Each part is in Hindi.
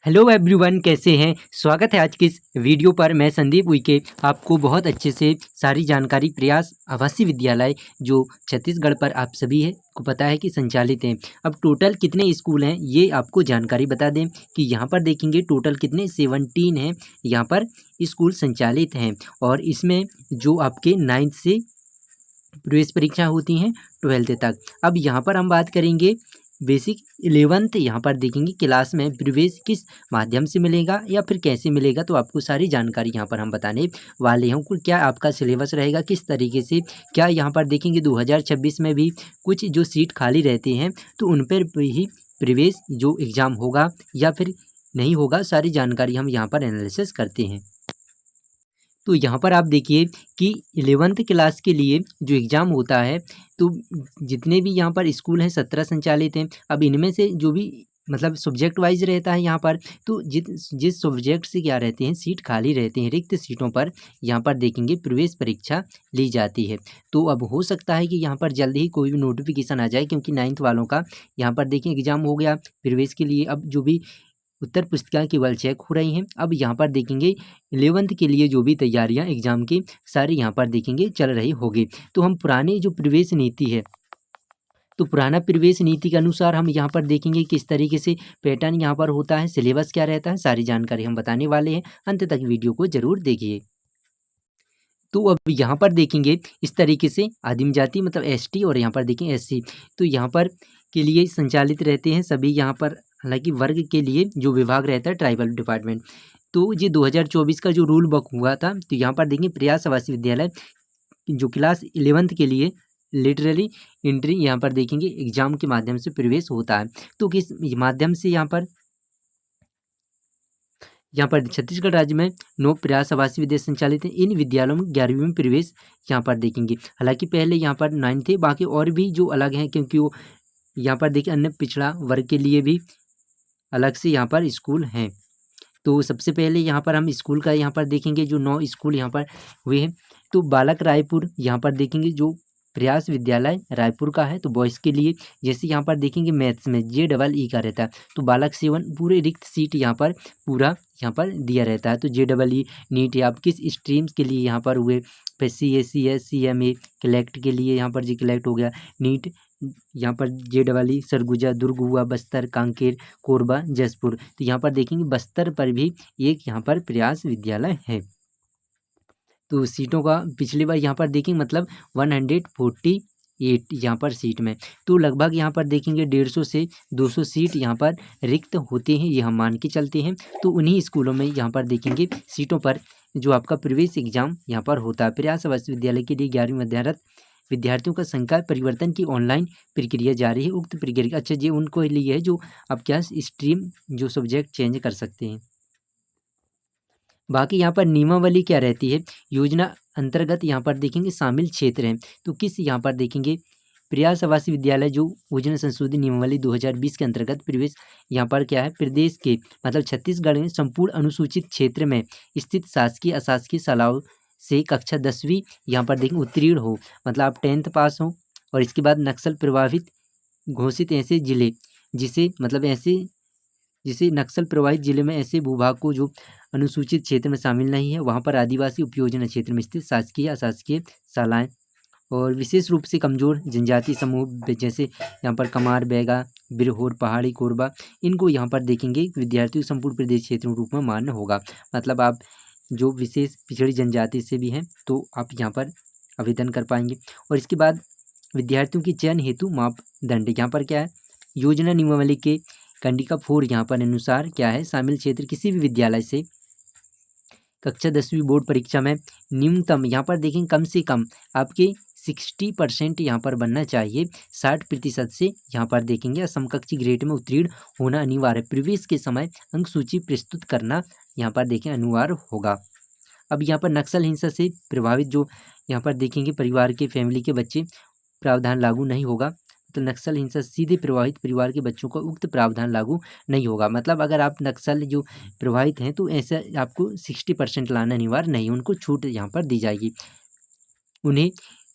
हेलो एवरीवन, कैसे हैं। स्वागत है आज के इस वीडियो पर। मैं संदीप उइके आपको बहुत अच्छे से सारी जानकारी प्रयास आवासीय विद्यालय जो छत्तीसगढ़ पर आप सभी है को पता है कि संचालित हैं। अब टोटल कितने स्कूल हैं ये आपको जानकारी बता दें कि यहाँ पर देखेंगे टोटल कितने 17 हैं यहाँ पर स्कूल संचालित हैं। और इसमें जो आपके 9th से प्रवेश परीक्षा होती हैं 12th तक। अब यहाँ पर हम बात करेंगे बेसिक 11th। यहाँ पर देखेंगे क्लास में प्रवेश किस माध्यम से मिलेगा या फिर कैसे मिलेगा, तो आपको सारी जानकारी यहाँ पर हम बताने वाले हैं। क्या आपका सिलेबस रहेगा, किस तरीके से, क्या यहाँ पर देखेंगे 2026 में भी कुछ जो सीट खाली रहते हैं तो उन पर ही प्रवेश जो एग्ज़ाम होगा या फिर नहीं होगा, सारी जानकारी हम यहाँ पर एनालिसिस करते हैं। तो यहाँ पर आप देखिए कि 11th क्लास के लिए जो एग्ज़ाम होता है, तो जितने भी यहाँ पर स्कूल हैं 17 संचालित हैं। अब इनमें से जो भी मतलब सब्जेक्ट वाइज रहता है यहाँ पर, तो जिस सब्जेक्ट से क्या रहते हैं सीट खाली रहते हैं, रिक्त सीटों पर यहाँ पर देखेंगे प्रवेश परीक्षा ली जाती है। तो अब हो सकता है कि यहाँ पर जल्द ही कोई भी नोटिफिकेशन आ जाए, क्योंकि 9th वालों का यहाँ पर देखिए एग्ज़ाम हो गया प्रवेश के लिए। अब जो भी उत्तर पुस्तिकाएँ केवल चेक हो रही हैं। अब यहाँ पर देखेंगे 11th के लिए जो भी तैयारियाँ एग्ज़ाम की सारी यहाँ पर देखेंगे चल रही होगी। तो हम पुरानी जो प्रवेश नीति है, तो पुराना प्रवेश नीति के अनुसार हम यहाँ पर देखेंगे किस तरीके से पैटर्न यहाँ पर होता है, सिलेबस क्या रहता है, सारी जानकारी हम बताने वाले हैं। अंत तक वीडियो को ज़रूर देखिए। तो अब यहाँ पर देखेंगे इस तरीके से आदिम जाति मतलब एसटी और यहाँ पर देखें एससी, तो यहाँ पर के लिए संचालित रहते हैं सभी यहाँ पर। हालांकि वर्ग के लिए जो विभाग रहता है ट्राइबल डिपार्टमेंट, तो ये 2024 का जो रूल बुक हुआ था, तो यहाँ पर देखेंगे प्रयास आवासीय विद्यालय जो क्लास 11th के लिए लिटरली एंट्री यहाँ पर देखेंगे एग्जाम के माध्यम से प्रवेश होता है। तो किस माध्यम से यहाँ पर छत्तीसगढ़ राज्य में 9 प्रयास आवासीय विद्यालय संचालित हैं। इन विद्यालयों में 11वीं में प्रवेश यहाँ पर देखेंगे। हालांकि पहले यहाँ पर 9 थे, बाकी और भी जो अलग हैं, क्योंकि वो यहाँ पर देखिए अन्य पिछड़ा वर्ग के लिए भी अलग से यहाँ पर स्कूल हैं। तो सबसे पहले यहाँ पर हम स्कूल का यहाँ पर देखेंगे जो 9 स्कूल यहाँ पर हुए हैं। तो बालक रायपुर यहाँ पर देखेंगे जो प्रयास विद्यालय रायपुर का है, तो बॉयज़ के लिए जैसे यहाँ पर देखेंगे मैथ्स में JEE का रहता है, तो बालक 7 पूरे रिक्त सीट यहाँ पर पूरा यहाँ पर दिया रहता है। तो JEE नीट या आप किस स्ट्रीम्स के लिए यहाँ पर हुए, फिर CA CMA कलेक्ट के लिए यहाँ पर जी कलेक्ट हो गया। नीट यहाँ पर JEE सरगुजा दुर्ग हुआ, बस्तर कांकेर कोरबा जसपुर, तो यहाँ पर देखेंगे बस्तर पर भी एक यहाँ पर प्रयास विद्यालय है। तो सीटों का पिछली बार यहाँ पर देखेंगे मतलब 148 यहाँ पर सीट में, तो लगभग यहाँ पर देखेंगे 150 से 200 सीट यहाँ पर रिक्त होते हैं, ये हम मान के चलते हैं। तो उन्हीं स्कूलों में यहाँ पर देखेंगे सीटों पर जो आपका प्रवेश एग्जाम यहाँ पर होता है। प्रयास आवासीय विद्यालय के लिए 11वीं अध्ययनरत विद्यार्थियों का संख्या परिवर्तन की ऑनलाइन प्रक्रिया जारी है। उक्त प्रक्रिया अच्छा जी उनको लिए है जो अब क्या स्ट्रीम जो सब्जेक्ट चेंज कर सकते हैं। बाकी यहाँ पर नियमावली क्या रहती है, योजना अंतर्गत यहाँ पर देखेंगे शामिल क्षेत्र हैं, तो किस यहाँ पर देखेंगे प्रयास आवासीय विद्यालय जो योजना संशोधित नियमावली 2020 के अंतर्गत प्रवेश यहाँ पर क्या है, प्रदेश के मतलब छत्तीसगढ़ में संपूर्ण अनुसूचित क्षेत्र में स्थित शासकीय अशासकीय शालाओं से कक्षा 10वीं यहाँ पर देखेंगे उत्तीर्ण हो, मतलब आप 10th पास हो, और इसके बाद नक्सल प्रभावित घोषित ऐसे जिले जिसे नक्सल प्रभावित जिले में ऐसे भूभाग को जो अनुसूचित क्षेत्र में शामिल नहीं है, वहाँ पर आदिवासी उपयोजना क्षेत्र में स्थित शासकीय अशासकीय शालाएँ और विशेष रूप से कमजोर जनजाति समूह जैसे यहाँ पर कमार बैगा बिरहोर पहाड़ी कोरबा, इनको यहाँ पर देखेंगे विद्यार्थियों संपूर्ण प्रदेश क्षेत्रों के रूप में मान्य होगा। मतलब आप जो विशेष पिछड़ी जनजाति से भी हैं तो आप यहाँ पर आवेदन कर पाएंगे। और इसके बाद विद्यार्थियों की चयन हेतु मापदंड यहाँ पर क्या है, योजना नियमावली के कंडिका 4 यहाँ पर अनुसार क्या है, शामिल क्षेत्र किसी भी विद्यालय से कक्षा 10वीं बोर्ड परीक्षा में न्यूनतम यहाँ पर देखें कम से कम आपके 60% यहाँ पर बनना चाहिए, 60% से यहाँ पर देखेंगे समकक्षी ग्रेड में उत्तीर्ण होना अनिवार्य। प्रवेश के समय अंक सूची प्रस्तुत करना यहाँ पर देखें अनिवार्य होगा। अब यहाँ पर नक्सल हिंसा से प्रभावित जो यहाँ पर देखेंगे परिवार के फैमिली के बच्चे प्रावधान लागू नहीं होगा, तो नक्सल हिंसा सीधे प्रभावित परिवार के बच्चों को उक्त प्रावधान लागू नहीं होगा। मतलब अगर आप नक्सल जो प्रभावित हैं तो ऐसा आपको 60% लाना अनिवार्य नहीं, उनको छूट यहाँ पर दी जाएगी। उन्हें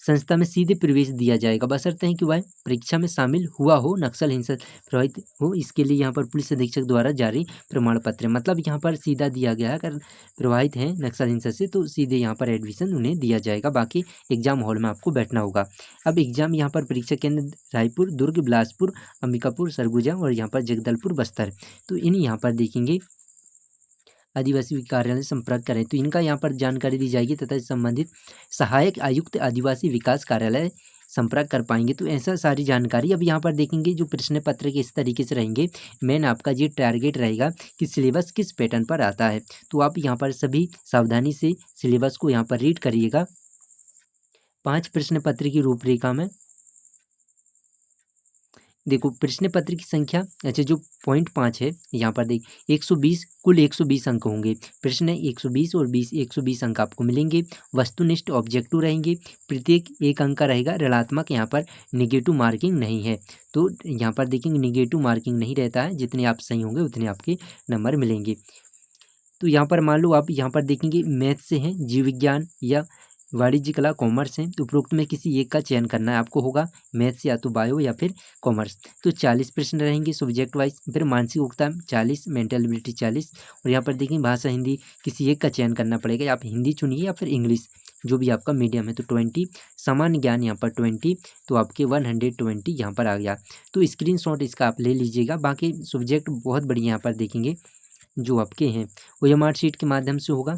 संस्था में सीधे प्रवेश दिया जाएगा, बशर्ते कि वह परीक्षा में शामिल हुआ हो, नक्सल हिंसा प्रभावित हो। इसके लिए यहाँ पर पुलिस अधीक्षक द्वारा जारी प्रमाण पत्र, मतलब यहाँ पर सीधा दिया गया है, अगर प्रभावित हैं नक्सल हिंसा से तो सीधे यहाँ पर एडमिशन उन्हें दिया जाएगा, बाकी एग्जाम हॉल में आपको बैठना होगा। अब एग्जाम यहाँ पर परीक्षा केंद्र रायपुर, दुर्ग, बिलासपुर, अंबिकापुर, सरगुजा और यहाँ पर जगदलपुर, बस्तर। तो इन यहाँ पर देखेंगे आदिवासी कार्यालय संपर्क करें, तो इनका यहाँ पर जानकारी दी जाएगी तथा संबंधित सहायक आयुक्त आदिवासी विकास कार्यालय संपर्क कर पाएंगे। तो ऐसा सारी जानकारी अब यहाँ पर देखेंगे। जो प्रश्न पत्र के इस तरीके से रहेंगे, मेन आपका ये टारगेट रहेगा कि सिलेबस किस पैटर्न पर आता है, तो आप यहाँ पर सभी सावधानी से सिलेबस को यहाँ पर रीड करिएगा। 5 प्रश्न पत्र की रूपरेखा में देखो प्रश्न पत्र की संख्या, अच्छा जो पॉइंट 5 है यहाँ पर देख 120 कुल 120 अंक होंगे। प्रश्न 120 और 20 120 अंक आपको मिलेंगे। वस्तुनिष्ठ ऑब्जेक्टिव रहेंगे, प्रत्येक 1 अंक का रहेगा ऋणात्मक, यहाँ पर निगेटिव मार्किंग नहीं है। तो यहाँ पर देखेंगे निगेटिव मार्किंग नहीं रहता है, जितने आप सही होंगे उतने आपके नंबर मिलेंगे। तो यहाँ पर मान लो आप यहाँ पर देखेंगे मैथ से हैं, जीव विज्ञान या वाणिज्य कला कॉमर्स है, तो उपरोक्त में किसी एक का चयन करना है आपको होगा, मैथ्स या तो बायो या फिर कॉमर्स। तो 40 प्रश्न रहेंगे सब्जेक्ट वाइज। फिर मानसिक योग्यता 40, मेंटल एबिलिटी 40 और यहाँ पर देखेंगे भाषा हिंदी, किसी एक का चयन करना पड़ेगा, आप हिंदी चुनिए या फिर इंग्लिश जो भी आपका मीडियम है। तो 20, सामान्य ज्ञान यहाँ पर 20, तो आपके 120 यहाँ पर आ गया। तो स्क्रीनशॉट इसका आप ले लीजिएगा। बाकी सब्जेक्ट बहुत बढ़िया यहाँ पर देखेंगे जो आपके हैं वो OMR शीट के माध्यम से होगा।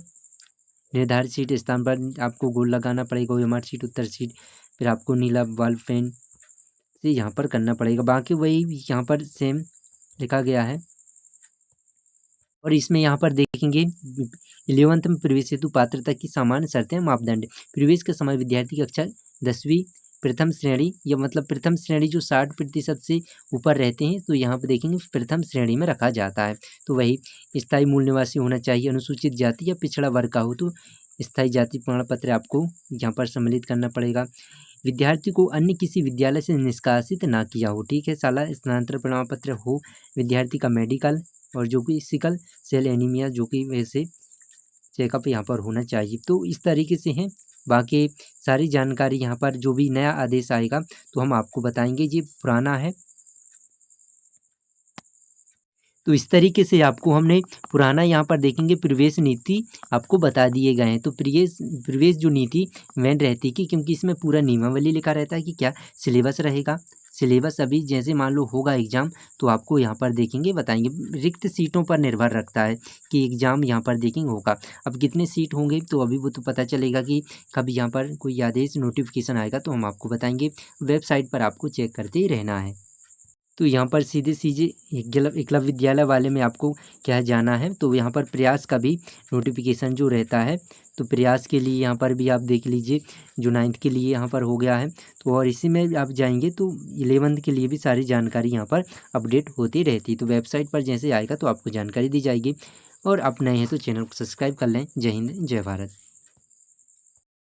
निर्धारित सीट स्थान पर आपको गोल लगाना पड़ेगा, OMR शीट, उत्तर सीट, फिर आपको नीला बॉल पेन से यहाँ पर करना पड़ेगा। बाकी वही यहाँ पर सेम लिखा गया है। और इसमें यहाँ पर देखेंगे 11th में प्रवेश हेतु पात्रता की सामान्य शर्तें मापदंड। प्रवेश के समय विद्यार्थी की कक्षा 10वीं प्रथम श्रेणी या मतलब प्रथम श्रेणी जो 60% से ऊपर रहते हैं, तो यहाँ पर देखेंगे प्रथम श्रेणी में रखा जाता है। तो वही स्थायी मूल निवासी होना चाहिए, अनुसूचित जाति या पिछड़ा वर्ग का हो तो स्थायी जाति प्रमाण पत्र आपको यहाँ पर सम्मिलित करना पड़ेगा। विद्यार्थी को अन्य किसी विद्यालय से निष्कासित ना किया हो, ठीक है। शाला स्थानांतरण प्रमाण पत्र हो, विद्यार्थी का मेडिकल और जो कि सिकल सेल एनीमिया जो कि वैसे चेकअप यहाँ पर होना चाहिए। तो इस तरीके से हैं। बाकी सारी जानकारी यहाँ पर जो भी नया आदेश आएगा तो हम आपको बताएंगे। ये पुराना है, तो इस तरीके से आपको हमने पुराना यहाँ पर देखेंगे प्रवेश नीति आपको बता दिए गए हैं। तो प्रवेश जो नीति वैन रहती है क्योंकि इसमें पूरा नियमावली लिखा रहता है कि क्या सिलेबस रहेगा। सिलेबस अभी जैसे मान लो होगा एग्ज़ाम तो आपको यहाँ पर देखेंगे बताएंगे। रिक्त सीटों पर निर्भर रखता है कि एग्ज़ाम यहाँ पर देखेंगे होगा। अब कितने सीट होंगे तो अभी वो तो पता चलेगा कि कब यहाँ पर कोई आदेश नोटिफिकेशन आएगा तो हम आपको बताएंगे। वेबसाइट पर आपको चेक करते ही रहना है। तो यहाँ पर सीधे एकलव्य विद्यालय वाले में आपको क्या जाना है, तो यहाँ पर प्रयास का भी नोटिफिकेशन जो रहता है, तो प्रयास के लिए यहाँ पर भी आप देख लीजिए जो 9th के लिए यहाँ पर हो गया है। तो और इसी में आप जाएंगे तो 11th के लिए भी सारी जानकारी यहाँ पर अपडेट होती रहती है। तो वेबसाइट पर जैसे आएगा तो आपको जानकारी दी जाएगी। और आप नए हैं तो चैनल को सब्सक्राइब कर लें। जय हिंद, जय भारत।